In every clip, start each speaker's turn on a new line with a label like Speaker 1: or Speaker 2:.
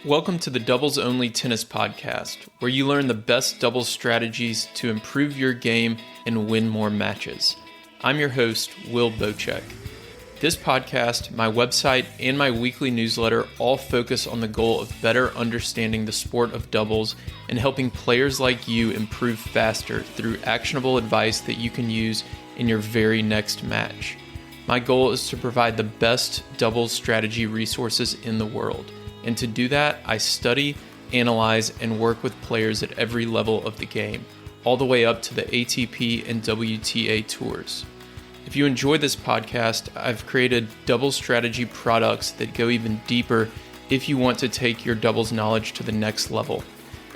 Speaker 1: Welcome to the Doubles Only Tennis Podcast, where you learn the best doubles strategies to improve your game and win more matches. I'm your host, Will Bocek. This podcast, my website, and my weekly newsletter all focus on the goal of better understanding the sport of doubles and helping players like you improve faster through actionable advice that you can use in your very next match. My goal is to provide the best doubles strategy resources in the world. And to do that, I study, analyze, and work with players at every level of the game, all the way up to the ATP and WTA tours. If you enjoy this podcast, I've created doubles strategy products that go even deeper if you want to take your doubles knowledge to the next level.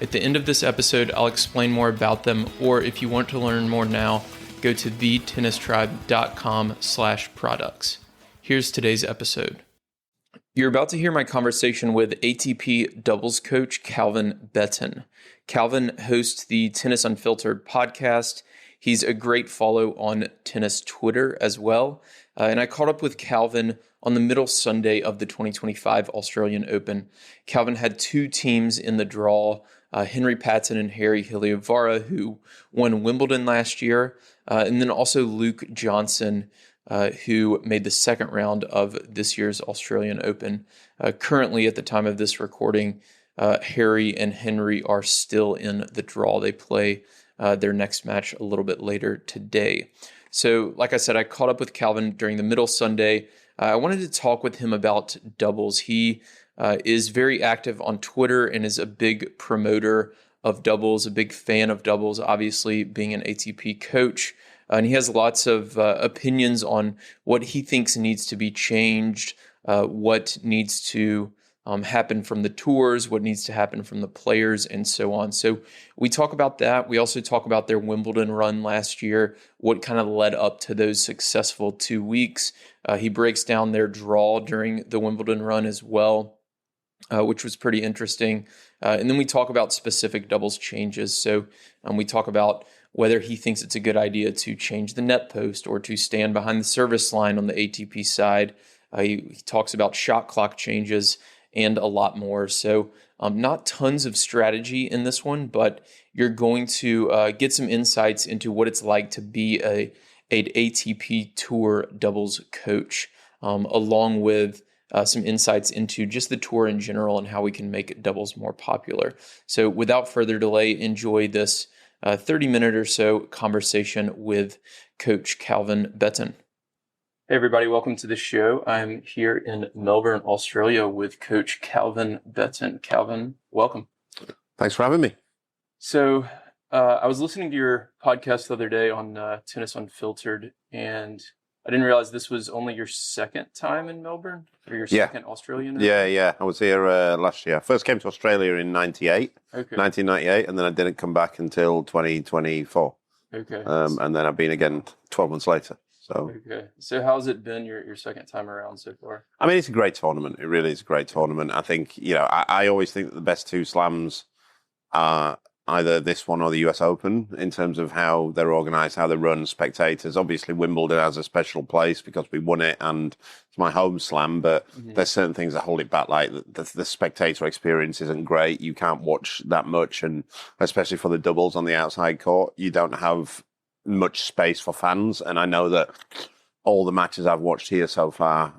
Speaker 1: At the end of this episode, I'll explain more about them, or if you want to learn more now, go to thetennistribe.com/products. Here's today's episode. You're about to hear my conversation with ATP doubles coach Calvin Betton. Calvin hosts the Tennis Unfiltered podcast. He's a great follow on tennis Twitter as well. And I caught up with Calvin on the middle Sunday of the 2025 Australian Open. Calvin had two teams in the draw, Henry Patten and Harri Heliovaara, who won Wimbledon last year, and then also Luke Johnson, who made the second round of this year's Australian Open. Currently, at the time of this recording, Harri and Henry are still in the draw. They play their next match a little bit later today. So, like I said, I caught up with Calvin during the middle Sunday. I wanted to talk with him about doubles. He is very active on Twitter and is a big promoter of doubles, a big fan of doubles, obviously being an ATP coach. And he has lots of opinions on what he thinks needs to be changed, what needs to happen from the tours, what needs to happen from the players, and so on. So we talk about that. We also talk about their Wimbledon run last year, what kind of led up to those successful 2 weeks. He breaks down their draw during the Wimbledon run as well, which was pretty interesting. And then we talk about specific doubles changes. So we talk about whether he thinks it's a good idea to change the net post or to stand behind the service line on the ATP side. He talks about shot clock changes and a lot more. So not tons of strategy in this one, but you're going to get some insights into what it's like to be an ATP Tour doubles coach, along with some insights into just the tour in general and how we can make doubles more popular. So without further delay, enjoy this 30-minute or so conversation with Coach Calvin Betton. Hey everybody, welcome to the show. I'm here in Melbourne, Australia with Coach Calvin Betton. Calvin, welcome.
Speaker 2: Thanks for having me.
Speaker 1: So I was listening to your podcast the other day on Tennis Unfiltered, and I didn't realize this was only your second time in Melbourne, or your second Australian.
Speaker 2: Yeah. I was here last year. First came to Australia in 1998, and then I didn't come back until 2024.
Speaker 1: Okay.
Speaker 2: And then I've been again 12 months later.
Speaker 1: So how's it been your second time around so far?
Speaker 2: I mean, it's a great tournament. It really is a great tournament. I think, I always think that the best two slams are either this one or the US Open in terms of how they're organised, how they run, spectators. Obviously, Wimbledon has a special place because we won it and it's my home slam, but there's certain things that hold it back, like the spectator experience isn't great. You can't watch that much, and especially for the doubles on the outside court, you don't have much space for fans. And I know that all the matches I've watched here so far,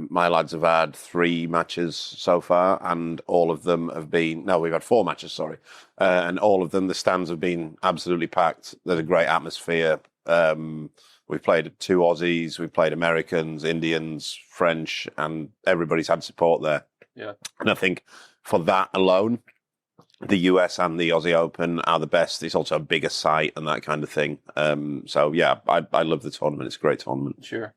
Speaker 2: my lads have had 3 matches so far, and all of them have been... No, we've had 4 matches, sorry. And all of them, the stands have been absolutely packed. There's a great atmosphere. We've played 2 Aussies, we've played Americans, Indians, French, and everybody's had support there.
Speaker 1: Yeah.
Speaker 2: And I think for that alone, the US and the Aussie Open are the best. It's also a bigger site and that kind of thing. I love the tournament. It's a great tournament.
Speaker 1: Sure.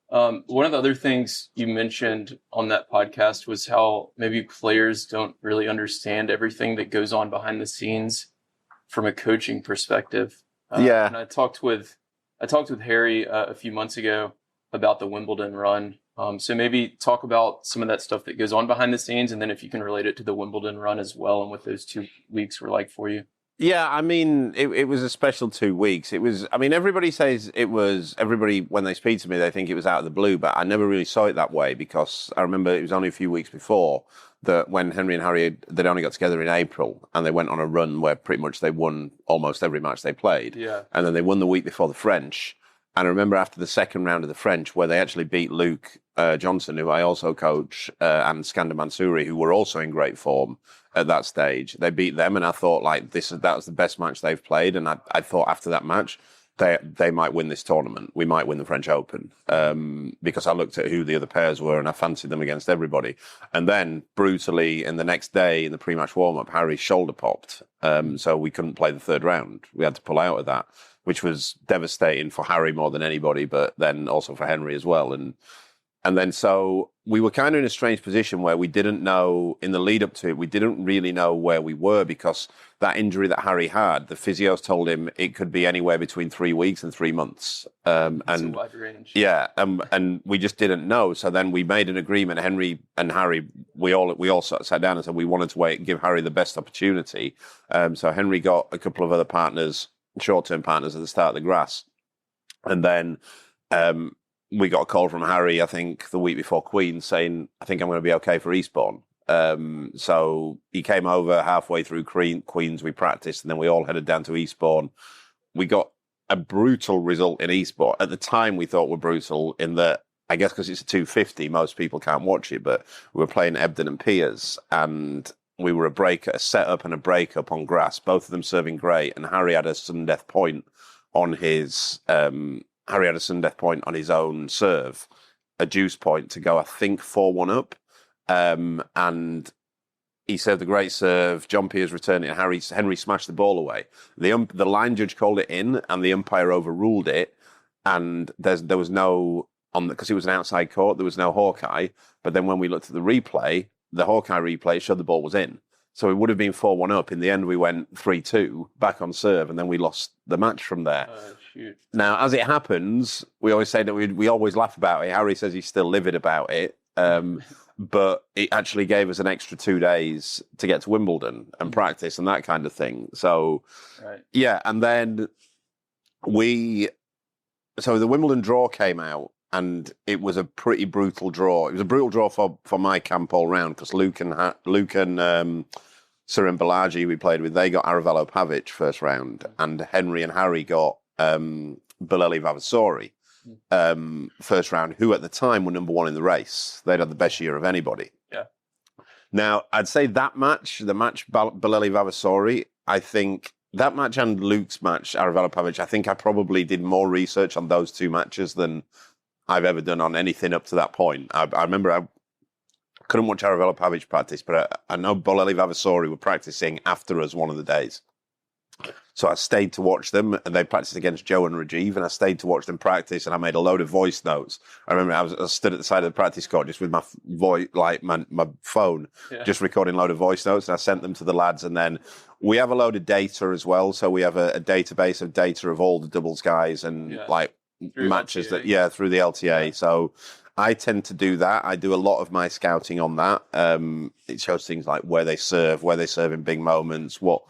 Speaker 1: One of the other things you mentioned on that podcast was how maybe players don't really understand everything that goes on behind the scenes from a coaching perspective. And I talked with Harri a few months ago about the Wimbledon run. So maybe talk about some of that stuff that goes on behind the scenes, and then if you can relate it to the Wimbledon run as well and what those 2 weeks were like for you.
Speaker 2: Yeah, I mean, it was a special 2 weeks. It was, I mean, everybody says it was, everybody, when they speak to me, they think it was out of the blue, but I never really saw it that way because I remember it was only a few weeks before that when Henry and Harry, they'd only got together in April and they went on a run where pretty much they won almost every match they played.
Speaker 1: Yeah.
Speaker 2: And then they won the week before the French. And I remember after the second round of the French, where they actually beat Luke Johnson, who I also coach, and Skander Mansouri, who were also in great form at that stage. They beat them, and I thought like that was the best match they've played. And I thought after that match, they might win this tournament. We might win the French Open because I looked at who the other pairs were and I fancied them against everybody. And then brutally, in the next day in the pre-match warm-up, Harry's shoulder popped, so we couldn't play the third round. We had to pull out of that, which was devastating for Harry more than anybody, but then also for Henry as well. And then so we were kind of in a strange position where we didn't know, in the lead up to it, we didn't really know where we were because that injury that Harry had, the physios told him it could be anywhere between 3 weeks and 3 months.
Speaker 1: That's a wide range.
Speaker 2: Yeah, and we just didn't know. So then we made an agreement. Henry and Harry, we all sat down and said we wanted to wait and give Harry the best opportunity. So Henry got a couple of other partners, short-term partners at the start of the grass. And then we got a call from Harry, I think, the week before Queen's saying, I think I'm going to be okay for Eastbourne. So he came over halfway through Queen's, we practiced, and then we all headed down to Eastbourne. We got a brutal result in Eastbourne. At the time, we thought were brutal in that, I guess because it's a 250, most people can't watch it, but we were playing Ebden and Piers, and we were a set-up and a break-up on grass, both of them serving great, and Harry had a sudden death point on his... Harry had a sudden death point on his own serve, a juice point to go, I think, 4-1 up. And he served a great serve. John Piers returned it. Henry smashed the ball away. The line judge called it in, and the umpire overruled it. And there was no, because it was an outside court, there was no Hawkeye. But then when we looked at the replay, the Hawkeye replay showed the ball was in. So it would have been 4-1 up. In the end, we went 3-2 back on serve, and then we lost the match from there.
Speaker 1: Shoot.
Speaker 2: Now, as it happens, we always say that we always laugh about it. Harry says he's still livid about it, but it actually gave us an extra 2 days to get to Wimbledon and practice and that kind of thing. So, yeah, and then so the Wimbledon draw came out, and it was a pretty brutal draw. It was a brutal draw for my camp all round because Luke and Surin Balaji we played with, they got Aravello Pavic first round, and Henry and Harry got Bileli Vavasori first round, who at the time were number one in the race. They'd had the best year of anybody.
Speaker 1: Yeah.
Speaker 2: Now, I'd say that match, the match Bileli Vavasori, I think that match and Luke's match, Aravello Pavic, I think I probably did more research on those two matches than I've ever done on anything up to that point. I remember I couldn't watch Aravello Pavic practice, but I know Bileli Vavasori were practicing after us one of the days. So I stayed to watch them, and they practiced against Joe and Rajiv, and I stayed to watch them practice, and I made a load of voice notes. I remember I stood at the side of the practice court just with my voice, like my phone, just recording a load of voice notes, and I sent them to the lads. And then we have a load of data as well, so we have a database of data of all the doubles guys and like through matches LTA. Through the LTA. Yeah. So I tend to do that. I do a lot of my scouting on that. It shows things like where they serve in big moments, what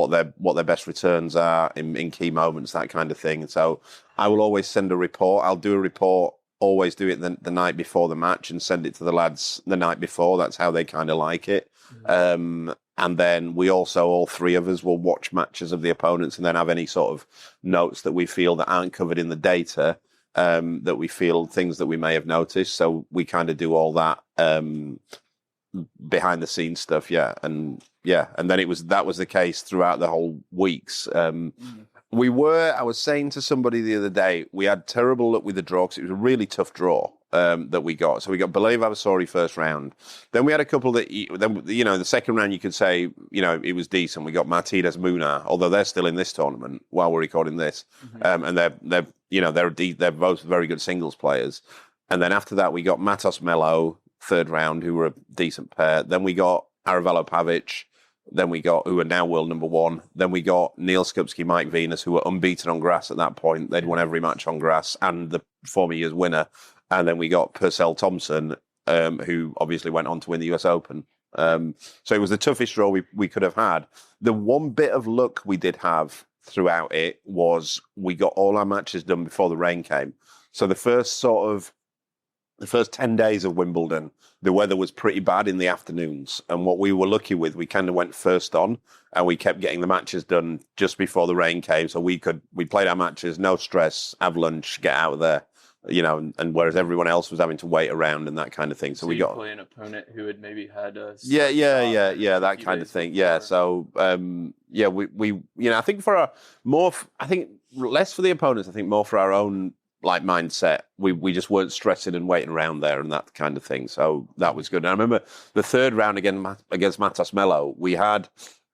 Speaker 2: their best returns are in key moments, that kind of thing. So I will always send a report. I'll do a report, always do it the night before the match and send it to the lads the night before. That's how they kind of like it. Mm-hmm. And then we also, all three of us, will watch matches of the opponents and then have any sort of notes that we feel that aren't covered in the data, that we feel things that we may have noticed. So we kind of do all that behind the scenes stuff. And then that was the case throughout the whole weeks. I was saying to somebody the other day, we had terrible luck with the draw because it was a really tough draw that we got. So we got Bileli Vavasori first round. Then we had a couple that, the second round you could say, it was decent. We got Martinez Muna, although they're still in this tournament while we're recording this. Mm-hmm. And they're both very good singles players. And then after that, we got Matos Melo, third round, who were a decent pair. Then we got Aravello Pavic. Then we got, who are now world number one. Then we got Neil Skupski, Mike Venus, who were unbeaten on grass at that point. They'd won every match on grass and the former year's winner. And then we got Purcell Thompson, who obviously went on to win the US Open. So it was the toughest draw we could have had. The one bit of luck we did have throughout it was we got all our matches done before the rain came. So the first 10 days of Wimbledon, the weather was pretty bad in the afternoons. And what we were lucky with, we kind of went first on and we kept getting the matches done just before the rain came. So we played our matches, no stress, have lunch, get out of there, and whereas everyone else was having to wait around and that kind of thing. So we got
Speaker 1: play an opponent who had maybe had a
Speaker 2: that kind of thing. Yeah. So, I think I think less for the opponents, I think more for our own mindset. We just weren't stressing and waiting around there and that kind of thing. So that was good. And I remember the third round against Matos Melo, we had,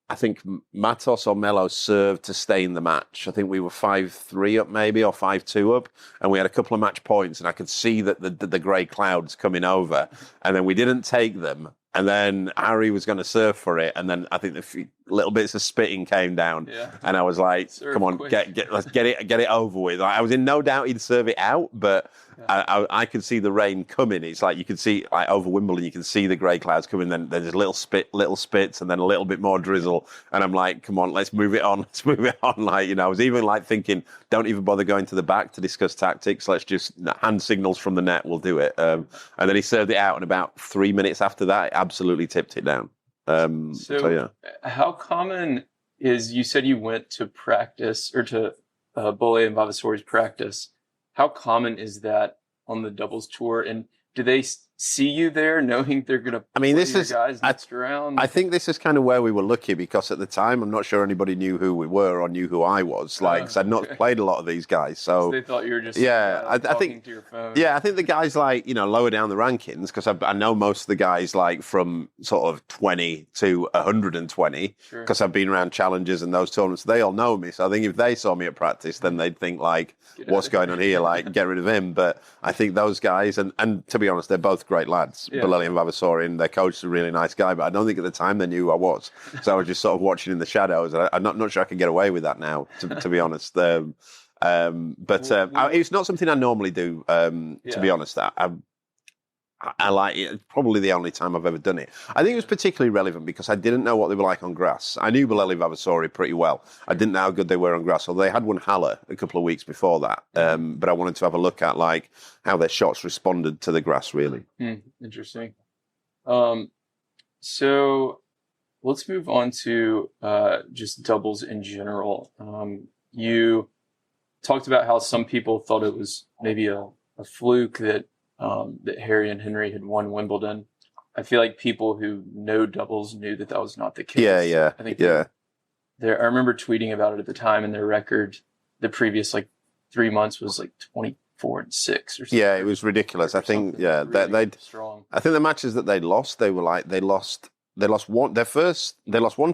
Speaker 2: I think Matos or Melo served to stay in the match. I think we were 5-3 up maybe, or 5-2 up, and we had a couple of match points, and I could see that the grey clouds coming over, and then we didn't take them. And then Harry was going to serve for it, and then I think the little bits of spitting came down, and I was like, "Come on, let's get it over with." I was in no doubt he'd serve it out, but I could see the rain coming. It's like you could see over Wimbledon, you can see the grey clouds coming. Then there's little spits, and then a little bit more drizzle. And I'm like, "Come on, let's move it on. Let's move it on." I was even thinking, "Don't even bother going to the back to discuss tactics. Let's just hand signals from the net. We'll do it." And then he served it out, and about 3 minutes after that, it absolutely tipped it down.
Speaker 1: How common is, you said you went to practice or to Bolle and Vavasori's practice. How common is that on the doubles tour? And do they see you there knowing they're going to guys next round?
Speaker 2: I think this is kind of where we were lucky, because at the time, I'm not sure anybody knew who we were or knew who I was. Because I'd not played a lot of these guys. So
Speaker 1: they thought you were just
Speaker 2: I think
Speaker 1: to your phone.
Speaker 2: Yeah, I think the guys lower down the rankings, because I know most of the guys from sort of 20 to 120, because I've been around challenges and those tournaments. They all know me. So I think if they saw me at practice, then they'd think what's going on here? Get rid of him. But I think those guys, and to be honest, they're both great lads, Bolle and Vavasori, and their coach is a really nice guy, but I don't think at the time they knew who I was. So I was just sort of watching in the shadows. I'm not sure I can get away with that now, to be honest. It's not something I normally do, to be honest. I like it. It's probably the only time I've ever done it. I think it was particularly relevant because I didn't know what they were like on grass. I knew Bolle Vavasori pretty well. I didn't know how good they were on grass, although they had won Halle a couple of weeks before that. But I wanted to have a look at how their shots responded to the grass, really.
Speaker 1: Interesting. So let's move on to just doubles in general. You talked about how some people thought it was maybe a fluke that Harri and Henry had won Wimbledon. I feel like people who know doubles knew that was not the case.
Speaker 2: Yeah.
Speaker 1: I think I remember tweeting about it at the time, and their record the previous 3 months was 24-6 or something.
Speaker 2: Yeah, it was ridiculous. I think they'd strong. I think the matches that they'd lost, they lost one to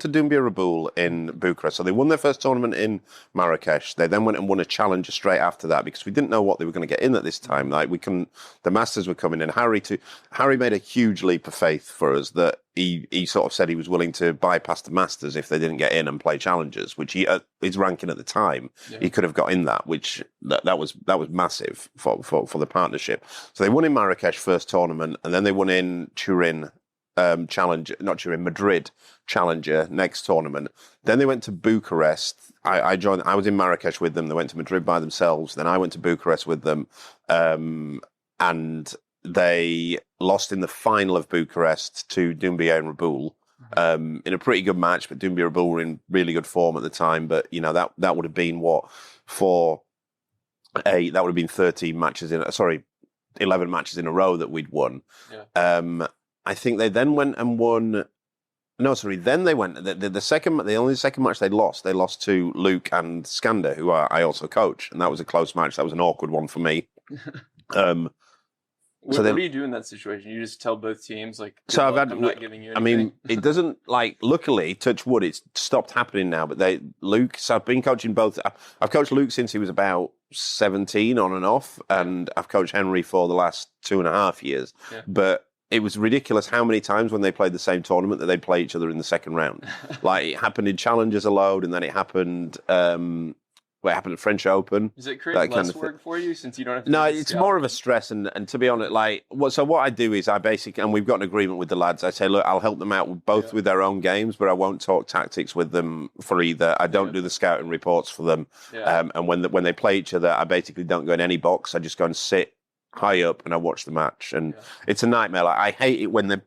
Speaker 2: Doumbia Raboul in Bucharest. So they won their first tournament in Marrakesh. They then went and won a challenger straight after that, because we didn't know what they were going to get in at this time. The Masters were coming in. Harri made a huge leap of faith for us, that he sort of said he was willing to bypass the Masters if they didn't get in and play challengers, which his ranking at the time, he could have got in that, which that was massive for the partnership. So they won in Marrakesh first tournament, and then they won in Turin, Madrid Challenger next tournament. Then they went to Bucharest. I joined. I was in Marrakesh with them. They went to Madrid by themselves. Then I went to Bucharest with them, and they lost in the final of Bucharest to Doumbia and Raboul in a pretty good match. But Doumbia and Raboul were in really good form at the time. But that would have been that would have been 11 matches in a row that we'd won. I think they then went and won. No, sorry. Then they went the only second match they lost to Luke and Skander, who I also coach, and that was a close match. That was an awkward one for me.
Speaker 1: What do you do in that situation? You just tell both teams I'm not giving you anything.
Speaker 2: I mean, it doesn't luckily, touch wood, it's stopped happening now. But so I've been coaching both. I've coached Luke since he was about 17 on and off, and I've coached Henry for the last 2.5 years. But it was ridiculous how many times when they played the same tournament that they'd play each other in the second round. It happened in Challengers a load, and then it happened what happened at French Open.
Speaker 1: Does it create less work for you since you don't have to?
Speaker 2: No, it's more of a stress. And to be honest, so what I do is and we've got an agreement with the lads. I say, look, I'll help them out with their own games, but I won't talk tactics with them for either. I don't do the scouting reports for them. Yeah. And when they play each other, I basically don't go in any box. I just go and sit high up and I watch the match. And it's a nightmare. I hate it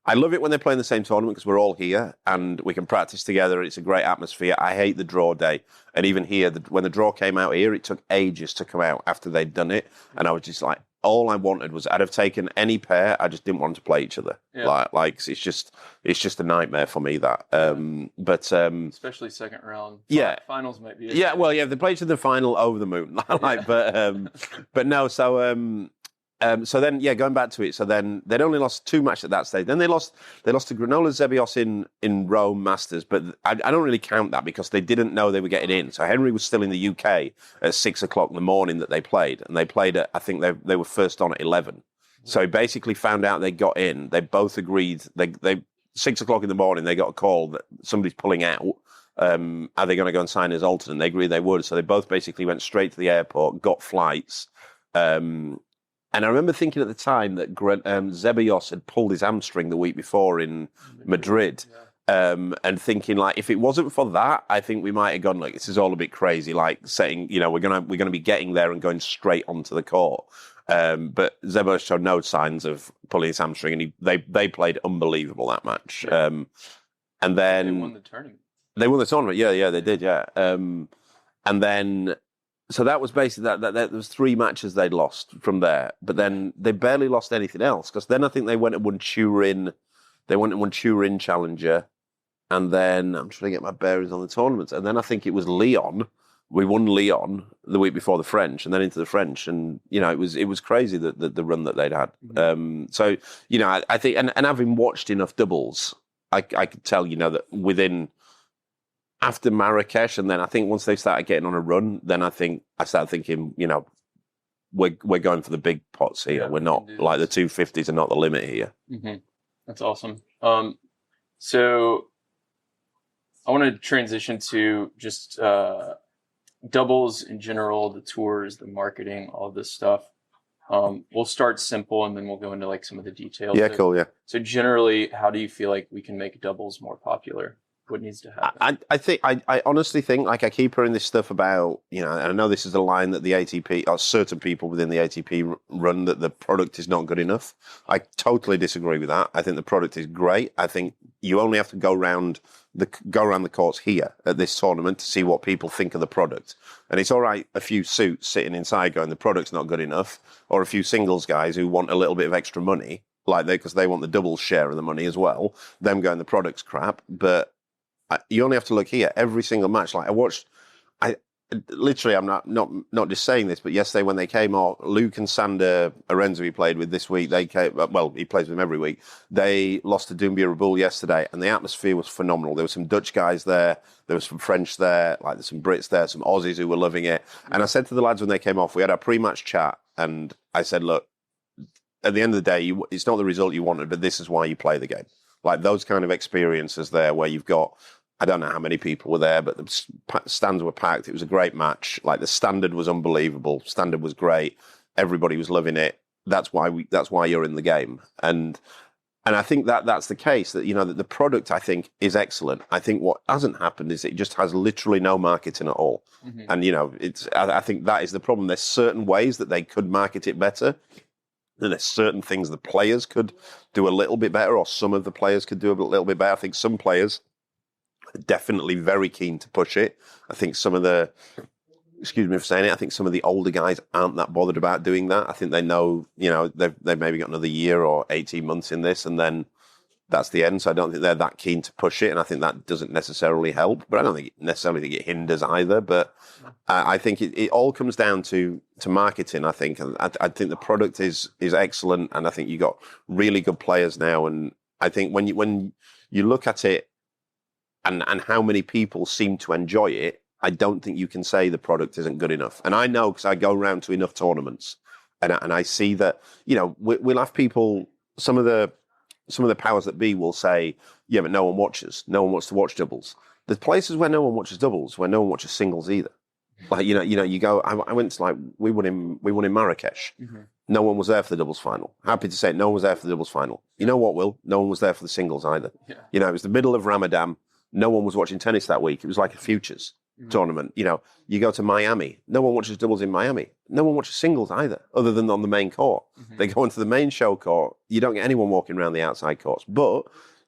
Speaker 2: I love it when they play in the same tournament because we're all here and we can practice together. It's a great atmosphere. I hate the draw day. And even here, when the draw came out here, it took ages to come out after they'd done it. And I was just like, all I wanted was I'd have taken any pair. I just didn't want to play each other. Yeah. It's just a nightmare for me that. But
Speaker 1: especially second round. Finals might be.
Speaker 2: If they play each other in the final, over the moon. But no. So then, going back to it. So then they'd only lost 2 matches at that stage. Then they lost to Granola Zebios in Rome Masters, but I don't really count that because they didn't know they were getting in. So Henry was still in the UK at 6 o'clock in the morning that they played, and they played at, I think they were first on at 11. So he basically found out they got in. They both agreed. They 6 o'clock in the morning they got a call that somebody's pulling out. Are they going to go and sign as alternate? And they agreed they would. So they both basically went straight to the airport, got flights. And I remember thinking at the time that Zebios had pulled his hamstring the week before in Madrid. And thinking if it wasn't for that, I think we might have gone this is all a bit crazy. Saying we're gonna be getting there and going straight onto the court. But Zebios showed no signs of pulling his hamstring, and they played unbelievable that match.
Speaker 1: Yeah.
Speaker 2: And then
Speaker 1: they won the tournament.
Speaker 2: They won the tournament. Yeah, they did. Yeah. And then. So that was basically that. There was 3 matches they'd lost from there, but then they barely lost anything else because then I think they went and won Turin. They went and won Turin Challenger, and then I'm trying to get my bearings on the tournaments. And then I think it was Lyon. We won Lyon the week before the French, and then into the French, and it was crazy the run that they'd had. Mm-hmm. So I think and having watched enough doubles, I could tell that within. After Marrakesh, and then I think once they started getting on a run, then I started thinking, we're going for the big pots here. Yeah, we're not the 250s are not the limit here.
Speaker 1: Mm-hmm. That's awesome. So I want to transition to just doubles in general, the tours, the marketing, all this stuff. We'll start simple and then we'll go into some of the details.
Speaker 2: Yeah, cool. Yeah.
Speaker 1: So generally, how do you feel like we can make doubles more popular? What needs to happen?
Speaker 2: I honestly think I keep hearing this stuff about, and I know this is a line that the ATP or certain people within the ATP run that the product is not good enough. I totally disagree with that. I think the product is great. I think you only have to go around the courts here at this tournament to see what people think of the product. And it's all right, a few suits sitting inside going, the product's not good enough, or a few singles guys who want a little bit of extra money, because they want the double share of the money as well, them going, the product's crap. But you only have to look here. Every single match, I'm not just saying this, but yesterday when they came off, Luke and Sander Arenzo he played with this week, he plays with them every week. They lost to Doumbia Raboul yesterday, and the atmosphere was phenomenal. There were some Dutch guys there, there was some French there, there's some Brits there, some Aussies who were loving it. And I said to the lads when they came off, we had our pre-match chat, and I said, look, at the end of the day, it's not the result you wanted, but this is why you play the game. Those kind of experiences there where you've got, I don't know how many people were there, but the stands were packed. It was a great match. The standard was unbelievable. Standard was great. Everybody was loving it. That's why you're in the game. And I think that's the case, that that the product, I think, is excellent. I think what hasn't happened is it just has literally no marketing at all. Mm-hmm. And I think that is the problem. There's certain ways that they could market it better. And there's certain things the players could do a little bit better, or some of the players could do a little bit better. I think some players are definitely very keen to push it. I think some of the, excuse me for saying it, I think some of the older guys aren't that bothered about doing that. I think they know, they've maybe got another year or 18 months in this, and then that's the end. So I don't think they're that keen to push it, and I think that doesn't necessarily help. But I don't think it hinders either. But I think it all comes down to marketing. I think, and I think the product is excellent, and I think you got really good players now. And I think when you look at it and how many people seem to enjoy it, I don't think you can say the product isn't good enough. And I know because I go around to enough tournaments, and I see that we'll have people, some of the powers that be will say, yeah, but no one watches. No one wants to watch doubles. There's places where no one watches doubles, where no one watches singles either. Like, you go, I went to we won in Marrakesh.
Speaker 1: Mm-hmm.
Speaker 2: No one was there for the doubles final. Happy to say no one was there for the doubles final. You know what, Will? No one was there for the singles either.
Speaker 1: Yeah.
Speaker 2: It was the middle of Ramadan. No one was watching tennis that week. It was like a futures tournament. You go to Miami. No one watches doubles in Miami. No one watches singles either, other than on the main court. Mm-hmm. They go into the main show court. You don't get anyone walking around the outside courts. But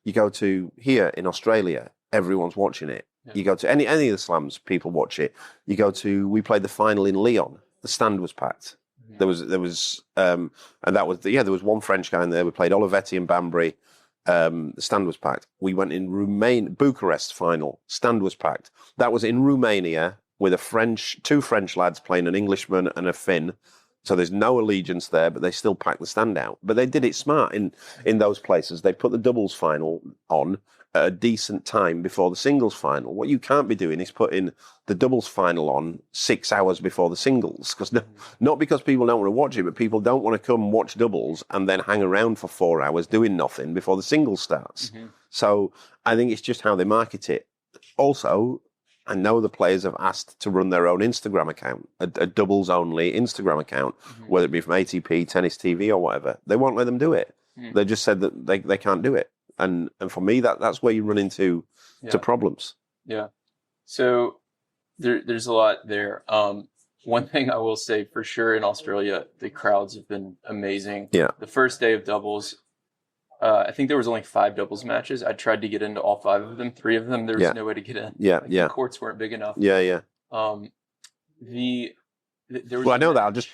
Speaker 2: you go to here in Australia, everyone's watching it. Yeah. You go to any of the slams, people watch it. We played the final in Lyon. The stand was packed. There was, and that was, there was one French guy in there. We played Olivetti and Banbury. The stand was packed. We went in Bucharest final. Stand was packed. That was in Romania with two French lads playing an Englishman and a Finn. So there's no allegiance there, but they still packed the stand out. But they did it smart in those places. They put the doubles final on at a decent time before the singles final. What you can't be doing is putting the doubles final on 6 hours before the singles. Not because people don't want to watch it, but people don't want to come and watch doubles and then hang around for 4 hours doing nothing before the singles starts. Mm-hmm. So I think it's just how they market it. Also, I know the players have asked to run their own Instagram account, a doubles-only Instagram account, whether it be from ATP, Tennis TV, or whatever. They won't let them do it. They just said that they can't do it. And for me, that's where you run into problems. Yeah.
Speaker 1: So there's a lot there. One thing I will say for sure in Australia, the crowds have been amazing.
Speaker 2: Yeah.
Speaker 1: The first day of doubles, I think there was only 5 doubles matches. I tried to get into all 5 of them. 3 of them, there was no way to get in.
Speaker 2: Yeah,
Speaker 1: The courts weren't big enough.
Speaker 2: Yeah.
Speaker 1: There was
Speaker 2: I know that. I'll just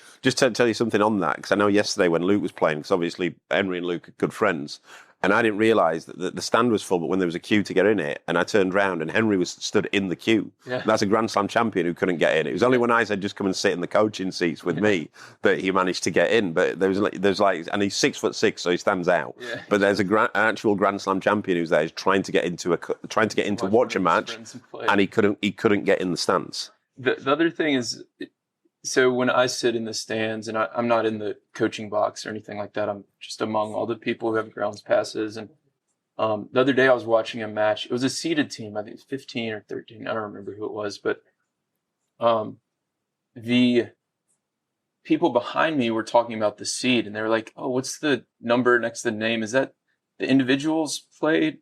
Speaker 2: tell you something on that, because I know yesterday when Luke was playing, because obviously Henry and Luke are good friends, and I didn't realise that the stand was full, but when there was a queue to get in it, and I turned round and Henry was stood in the queue. Yeah. That's a Grand Slam champion who couldn't get in. It was only when I said just come and sit in the coaching seats with me that he managed to get in. But there's and he's 6'6", so he stands out. Yeah. But there's an actual Grand Slam champion who's there, who's trying to get into watch a match, and he couldn't get in the stands.
Speaker 1: The other thing is, so when I sit in the stands, and I'm not in the coaching box or anything like that, I'm just among all the people who have grounds passes. And the other day I was watching a match. It was a seeded team. I think it was 15 or 13. I don't remember who it was. But the people behind me were talking about the seed. And they were like, oh, what's the number next to the name? Is that the individuals played,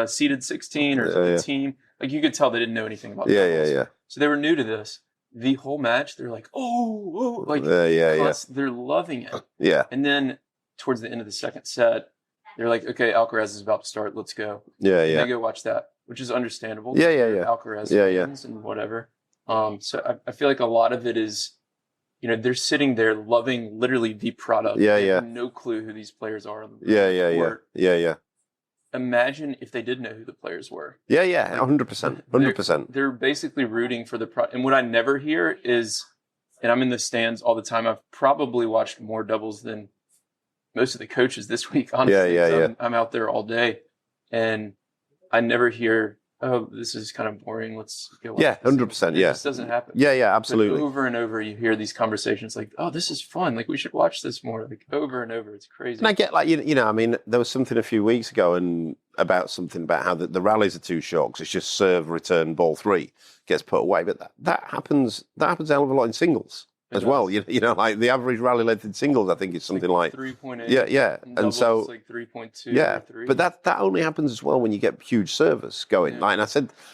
Speaker 1: seeded 16, or is it the team? Like, you could tell they didn't know anything about that.
Speaker 2: Yeah.
Speaker 1: So they were new to this. The whole match, they're like, they're loving it.
Speaker 2: Yeah.
Speaker 1: And then towards the end of the second set, they're like, okay, Alcaraz is about to start. Let's go.
Speaker 2: Yeah.
Speaker 1: And they go watch that, which is understandable.
Speaker 2: Yeah.
Speaker 1: Alcaraz wins and whatever. So I feel like a lot of it is, they're sitting there loving literally the product. They have no clue who these players are.
Speaker 2: Yeah.
Speaker 1: Imagine if they did know who the players were.
Speaker 2: Yeah, 100%. 100%.
Speaker 1: They're basically rooting for the product. And what I never hear is, and I'm in the stands all the time, I've probably watched more doubles than most of the coaches this week, honestly.
Speaker 2: Yeah.
Speaker 1: I'm out there all day, and I never hear, oh, this is kind of boring, let's go watch this.
Speaker 2: 100%,
Speaker 1: It just doesn't happen.
Speaker 2: Yeah, absolutely.
Speaker 1: But over and over, you hear these conversations like, oh, this is fun, like, we should watch this more, like, over and over. It's crazy.
Speaker 2: And I get, I mean, there was something a few weeks ago about how the rallies are too short, because it's just serve, return, ball 3 gets put away. But that happens a hell of a lot in singles as well. Like the average rally length in singles, I think is something like
Speaker 1: 3.8.
Speaker 2: Yeah. And so
Speaker 1: it's like 3.2.
Speaker 2: Yeah,
Speaker 1: or 3.
Speaker 2: but that only happens as well when you get huge servers going.
Speaker 1: Yeah.
Speaker 2: Like, and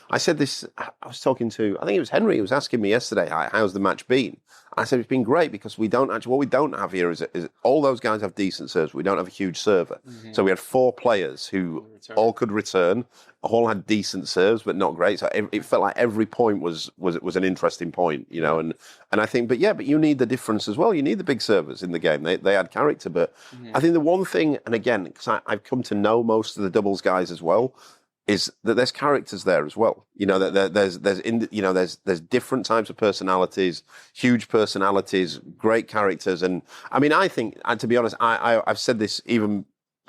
Speaker 2: I said this. I was talking to, I think it was Henry, who was asking me yesterday, how's the match been? I said it's been great, because what we don't have here is all those guys have decent serves. We don't have a huge server. Mm-hmm. So we had 4 players who all could return, all had decent serves, but not great. So it felt like every point was an interesting point, and I think, but you need the difference as well. You need the big servers in the game. They add character. But I think the one thing, and again, because I've come to know most of the doubles guys as well, is that there's characters there as well. There's different types of personalities, huge personalities, great characters. And I mean, I think, to be honest, I've said this even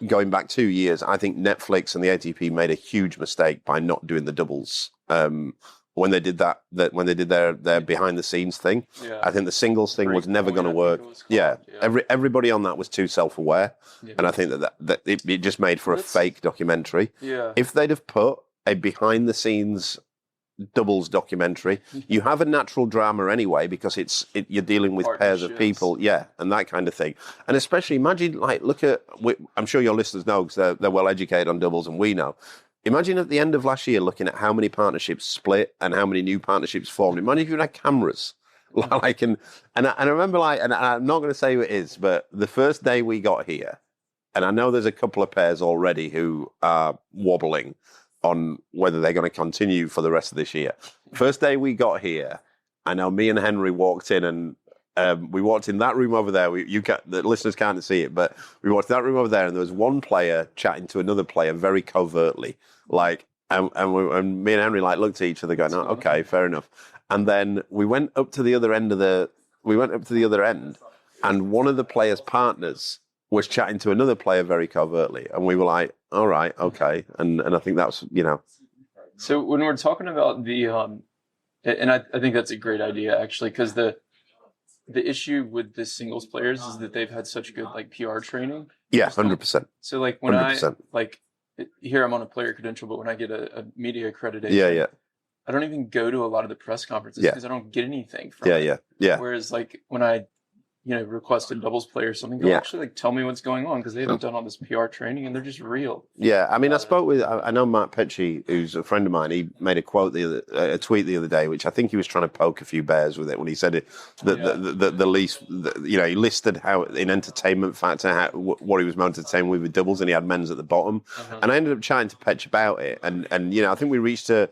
Speaker 2: going back 2 years. I think Netflix and the ATP made a huge mistake by not doing the doubles. When they did when they did their behind the scenes thing. Yeah. I think the singles thing was never going to work. Everybody on that was too self-aware. Yeah. And I think that it just made for a fake documentary.
Speaker 1: Yeah.
Speaker 2: If they'd have put a behind the scenes doubles documentary. You have a natural drama anyway because you're dealing with pairs of people, and that kind of thing. And especially imagine, like, I'm sure your listeners know because they're well educated on doubles, and we know. Imagine at the end of last year looking at how many partnerships split and how many new partnerships formed. Imagine if you had cameras. And I remember, and I'm not going to say who it is, but the first day we got here, and I know there's a couple of pairs already who are wobbling on whether they're going to continue for the rest of this year. First day we got here, I know me and Henry walked in, and we walked in that room over there. The listeners can't see it, but we walked in that room over there, and there was one player chatting to another player very covertly, and me and Henry looked at each other, going, "Oh, okay, fair enough." And then we went up to the other end and one of the players' partners was chatting to another player very covertly, and we were like, all right, okay. And I think that's,
Speaker 1: So when we're talking about the, and I think that's a great idea, actually, because the issue with the singles players is that they've had such good, PR training.
Speaker 2: Yeah, 100%.
Speaker 1: So, when 100%. Here I'm on a player credential, but when I get a media accreditation, I don't even go to a lot of the press conferences because I don't get anything from it. Yeah. Whereas, when I request a doubles player or something, they'll actually tell me what's going on because they haven't done all this PR training and they're just real.
Speaker 2: Yeah, I mean, I know Matt Pecci, who's a friend of mine. He made a tweet the other day, which I think he was trying to poke a few bears with it when he said he listed how in entertainment factor what he was more entertained with doubles, and he had men's at the bottom. And I ended up chatting to Pecci about it, and I think we reached an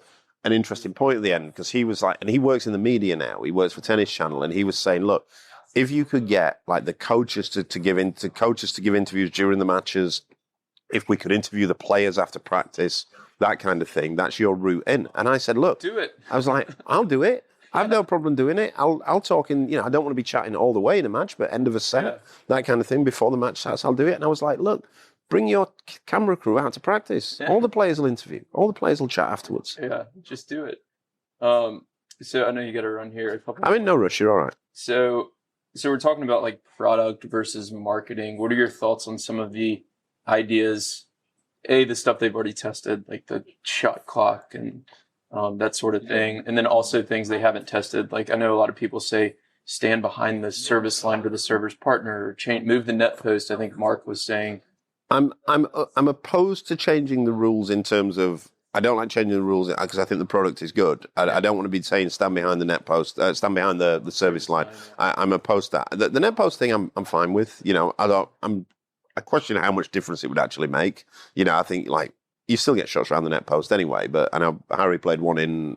Speaker 2: interesting point at the end because he was and he works in the media now. He works for Tennis Channel, and he was saying, look, if you could get the coaches to give interviews during the matches, if we could interview the players after practice, that kind of thing, that's your route in. And I said, look,
Speaker 1: do it.
Speaker 2: I was like, I'll do it. I have no problem doing it. I'll talk in, I don't want to be chatting all the way in a match, but end of a set, that kind of thing before the match starts, I'll do it. And I was like, look, bring your camera crew out to practice. Yeah. All the players will interview. All the players will chat afterwards.
Speaker 1: Yeah, just do it. So I know you got to run here.
Speaker 2: I'm in no rush. You're all right.
Speaker 1: So we're talking about product versus marketing. What are your thoughts on some of the ideas? The stuff they've already tested, like the shot clock and that sort of thing. And then also things they haven't tested. I know a lot of people say stand behind the service line to the server's partner, or move the net post. I think Mark was saying.
Speaker 2: I'm opposed to changing the rules in terms of. I don't like changing the rules because I think the product is good. I don't want to be saying stand behind the net post, stand behind the service line. I'm opposed to that. The net post thing I'm fine with. I question how much difference it would actually make. I think you still get shots around the net post anyway. But I know Harry played one in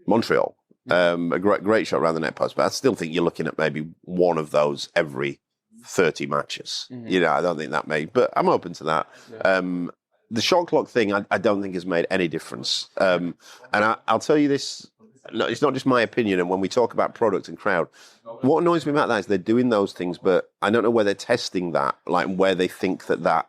Speaker 2: Montreal, a great shot around the net post. But I still think you're looking at maybe one of those every 30 matches. Mm-hmm. I don't think that may, but I'm open to that. Yeah. The shot clock thing, I don't think has made any difference. And I'll tell you this, it's not just my opinion. And when we talk about product and crowd, what annoys me about that is they're doing those things, but I don't know where they're testing that, where they think that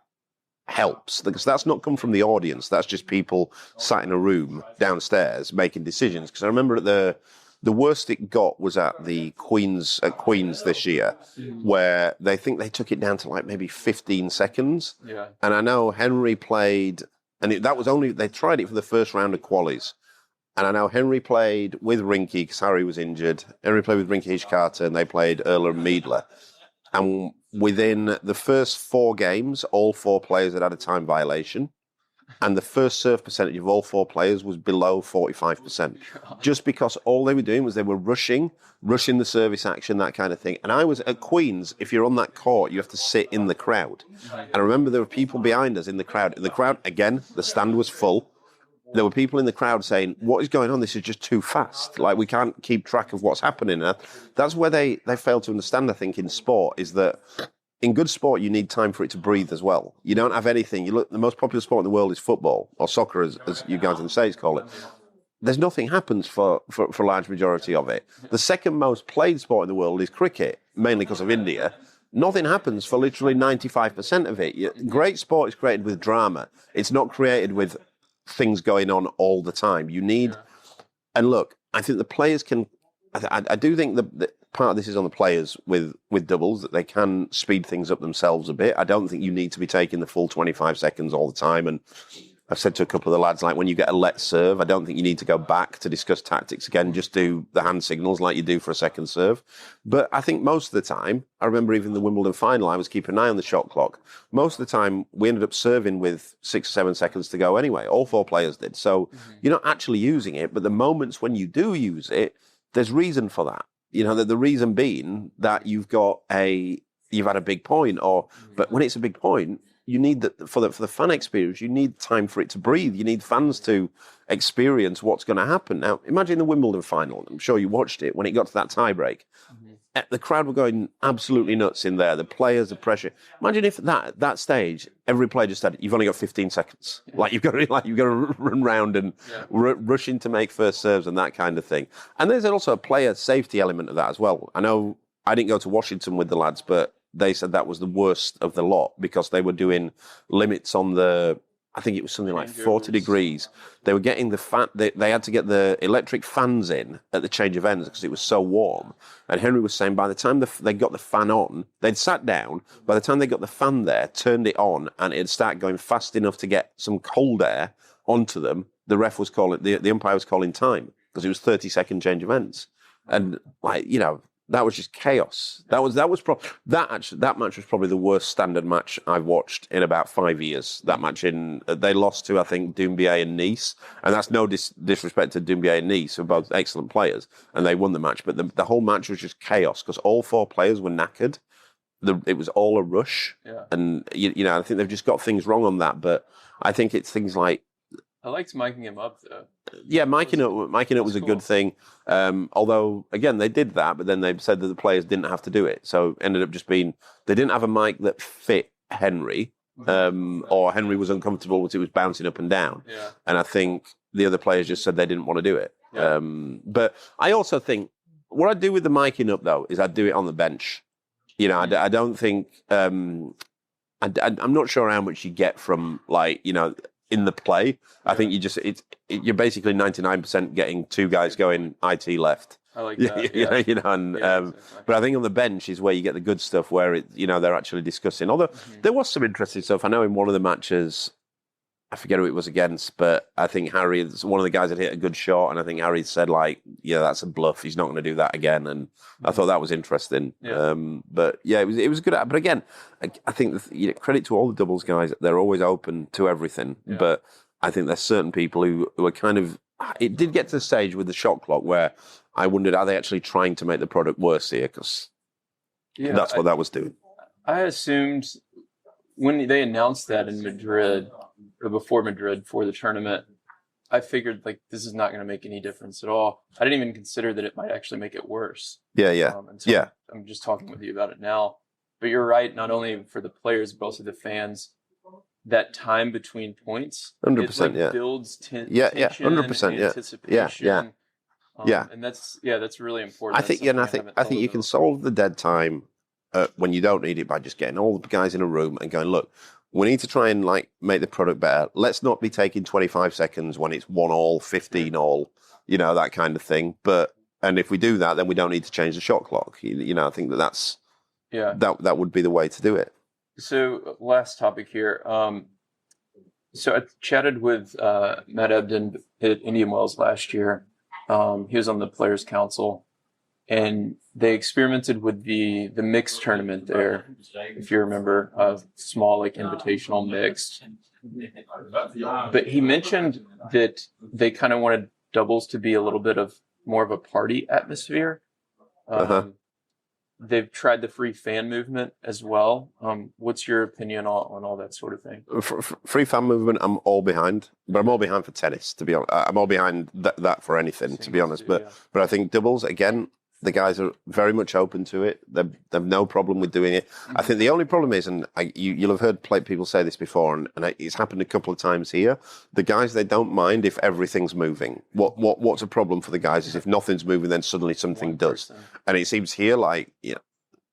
Speaker 2: helps. Because that's not come from the audience. That's just people sat in a room downstairs making decisions. Because I remember the worst it got was at Queen's this year, where they think they took it down to maybe 15 seconds.
Speaker 1: Yeah.
Speaker 2: And I know Henry played, and they tried it for the first round of qualies. And I know Henry played with Rinky because Harry was injured. Henry played with Rinky Hishkata, and they played Erler and Miedler. And within the first 4 games, all 4 players had a time violation. And the first serve percentage of all 4 players was below 45%. Just because all they were doing was they were rushing the service action, that kind of thing. And I was at Queen's, if you're on that court, you have to sit in the crowd. And I remember there were people behind us in the crowd. In the crowd, again, the stand was full. There were people in the crowd saying, what is going on? This is just too fast. We can't keep track of what's happening. And that's where they fail to understand, I think, in sport, is that in good sport, you need time for it to breathe as well. You don't have anything. The most popular sport in the world is football, or soccer, as you guys in the States call it. There's nothing happens for a large majority of it. The second most played sport in the world is cricket, mainly because of India. Nothing happens for literally 95% of it. Great sport is created with drama. It's not created with things going on all the time. You need, and look, I think the players can. I do think that part of this is on the players with doubles, that they can speed things up themselves a bit. I don't think you need to be taking the full 25 seconds all the time. And I've said to a couple of the lads, like, when you get a let serve, I don't think you need to go back to discuss tactics again. Just do the hand signals like you do for a second serve. But I think most of the time, I remember even the Wimbledon final, I was keeping an eye on the shot clock. Most of the time, we ended up serving with 6 or 7 seconds to go anyway. All 4 players did. So you're not actually using it, but the moments when you do use it, there's reason for that. The reason being that you've had a big point, but when it's a big point, you need that for the fan experience. You need time for it to breathe. You need fans to experience what's going to happen. Now, imagine the Wimbledon final. I'm sure you watched it when it got to that tiebreak. The crowd were going absolutely nuts in there. The players, the pressure. Imagine if at that stage, every player just said, "You've only got 15 seconds. You've got to run round and rush in to make first serves and that kind of thing." And there's also a player safety element of that as well. I know I didn't go to Washington with the lads, but they said that was the worst of the lot because they were doing limits on I think it was something like 40 degrees. They were getting they had to get the electric fans in at the change of ends because it was so warm. And Henry was saying by the time they got the fan on, they'd sat down. By the time they got the fan there, turned it on, and it'd start going fast enough to get some cold air onto them, the ref was calling, the umpire was calling time because it was 30-second change of ends. And that was just chaos. That match was probably the worst standard match I've watched in about 5 years. That match they lost to, I think, Doumbia and Nice, and that's no disrespect to Doumbia and Nice, who are both excellent players, and they won the match. But the whole match was just chaos because all 4 players were knackered. It was all a rush, and I think they've just got things wrong on that. But I think it's things like.
Speaker 1: I liked miking him up, though.
Speaker 2: Yeah, miking up was a good thing. Although, again, they did that, but then they said that the players didn't have to do it. So it ended up just being, they didn't have a mic that fit Henry, or Henry was uncomfortable because it was bouncing up and down.
Speaker 1: Yeah.
Speaker 2: And I think the other players just said they didn't want to do it.
Speaker 1: Yeah.
Speaker 2: But I also think, what I do with the miking up, though, is I do it on the bench. I don't think, I'm not sure how much you get from, in the play. I think you're basically 99% getting 2 guys going IT left.
Speaker 1: I like that.
Speaker 2: But I think on the bench is where you get the good stuff where they're actually discussing. Although there was some interesting stuff. I know in one of the matches, I forget who it was against, but I think one of the guys had hit a good shot, and I think Harry said that's a bluff. He's not going to do that again. And I thought that was interesting.
Speaker 1: Yeah.
Speaker 2: It was good. But again, I think credit to all the doubles guys. They're always open to everything. Yeah. But I think there's certain people who are kind of. It did get to the stage with the shot clock where I wondered, are they actually trying to make the product worse here? Because that's what that was doing.
Speaker 1: I assumed when they announced that in Madrid. Or before Madrid, for the tournament, I figured this is not going to make any difference at all. I didn't even consider that it might actually make it worse. I'm just talking with you about it now. But you're right, not only for the players, but also the fans. That time between points,
Speaker 2: 100%,
Speaker 1: builds tension,
Speaker 2: 100%,
Speaker 1: anticipation. And that's really important.
Speaker 2: I think you can solve the dead time when you don't need it by just getting all the guys in a room and going, look. We need to try and make the product better. Let's not be taking 25 seconds when it's 1-all, 15-all, that kind of thing. And if we do that, then we don't need to change the shot clock. I think that would be the way to do it.
Speaker 1: So last topic here. So I chatted with Matt Ebden at Indian Wells last year. He was on the Players Council, and they experimented with the mixed tournament there, if you remember, small invitational mixed. But he mentioned that they kind of wanted doubles to be a little bit of more of a party atmosphere. They've tried the free fan movement as well. What's your opinion on all that sort of thing?
Speaker 2: Free fan movement, I'm all behind. But I'm all behind for tennis, to be honest. I'm all behind that for anything, to be honest. But I think doubles, again, the guys are very much open to it. They've no problem with doing it. I think the only problem is, and you'll have heard people say this before, and it's happened a couple of times here. The guys, they don't mind if everything's moving. What's a problem for the guys is if nothing's moving, then suddenly something does. And it seems here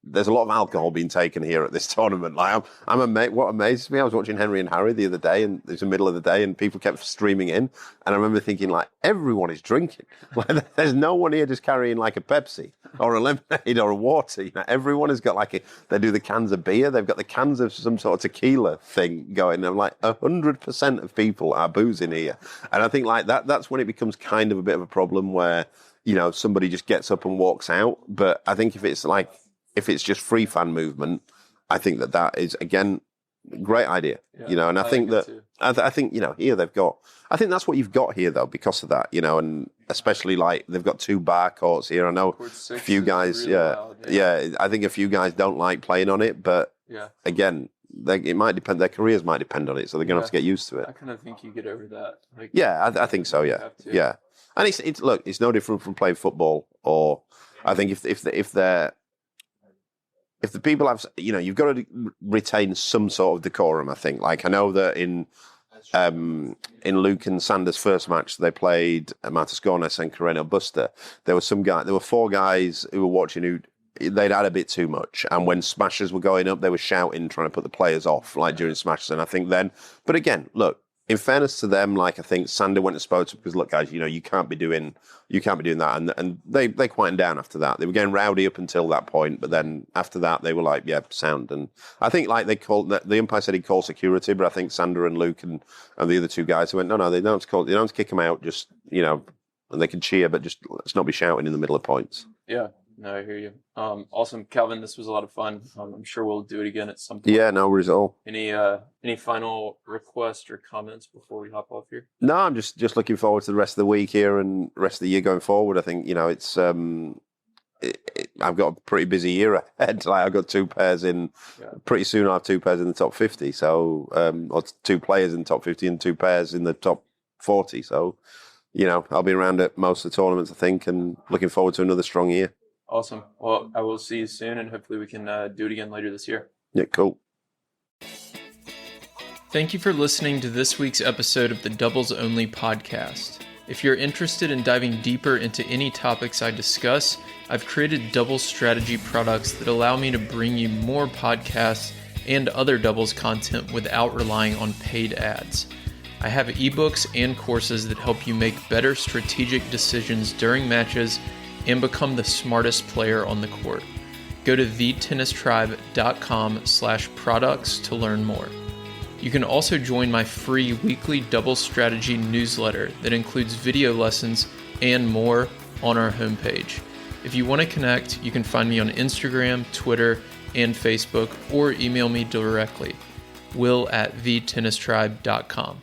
Speaker 2: there's a lot of alcohol being taken here at this tournament. Like, I'm amazed. What amazes me, I was watching Henry and Harry the other day, and it was the middle of the day, and people kept streaming in, and I remember thinking, like, everyone is drinking. Like, there's no one here just carrying like a Pepsi or a lemonade or a water. You know, everyone has got like they do the cans of beer, they've got the cans of some sort of tequila thing going. And I'm like, 100% of people are boozing here, and I think like that's when it becomes kind of a bit of a problem where, you know, somebody just gets up and walks out. But I think if it's just free fan movement, I think that is, again, great idea. Yeah, you know, and I think that I think, you know, here I think that's what you've got here though, because of that, you know, and especially like they've got 2 bar courts here. I know a few guys, I think a few guys don't like playing on it, but again, it might depend. Their careers might depend on it, so they're going to have to get used to it.
Speaker 1: I kind of think you get over that. Like,
Speaker 2: I think so. Yeah. And it's no different from playing football. Or I think if the people have, you know, you've got to retain some sort of decorum. I think, like, I know that in Luke and Sanders' first match, they played Matascones and Carreno Busta. There were 4 guys who were watching who they'd had a bit too much, and when smashes were going up, they were shouting, trying to put the players off, like during smashes. And I think then, but again, look, in fairness to them, like, I think Sander went and spoke to them because, look, guys, you know, you can't be doing that, and they quietened down after that. They were getting rowdy up until that point, but then after that, they were like, yeah, sound. And I think like the umpire said he'd call security, but I think Sander and Luke and the other 2 guys went, no, they don't have to kick them out, just, you know, and they can cheer, but just let's not be shouting in the middle of points.
Speaker 1: Yeah. No, I hear you. Awesome, Calvin. This was a lot of fun. I'm sure we'll do it again at some point.
Speaker 2: Yeah, no worries at all.
Speaker 1: Any final requests or comments before we hop off here?
Speaker 2: No, I'm just looking forward to the rest of the week here and the rest of the year going forward. I think, you know, it's I've got a pretty busy year ahead. Like, I've got 2 pairs in. Pretty soon I'll have 2 pairs in the top 50. So, or 2 players in the top 50 and 2 pairs in the top 40. So, you know, I'll be around at most of the tournaments, I think, and looking forward to another strong year.
Speaker 1: Awesome. Well, I will see you soon, and hopefully we can do it again later this year.
Speaker 2: Yeah, cool.
Speaker 1: Thank you for listening to this week's episode of the Doubles Only podcast. If you're interested in diving deeper into any topics I discuss, I've created doubles strategy products that allow me to bring you more podcasts and other doubles content without relying on paid ads. I have ebooks and courses that help you make better strategic decisions during matches and become the smartest player on the court. Go to thetennistribe.com/products to learn more. You can also join my free weekly double strategy newsletter that includes video lessons and more on our homepage. If you want to connect, you can find me on Instagram, Twitter, and Facebook, or email me directly, will@thetennistribe.com.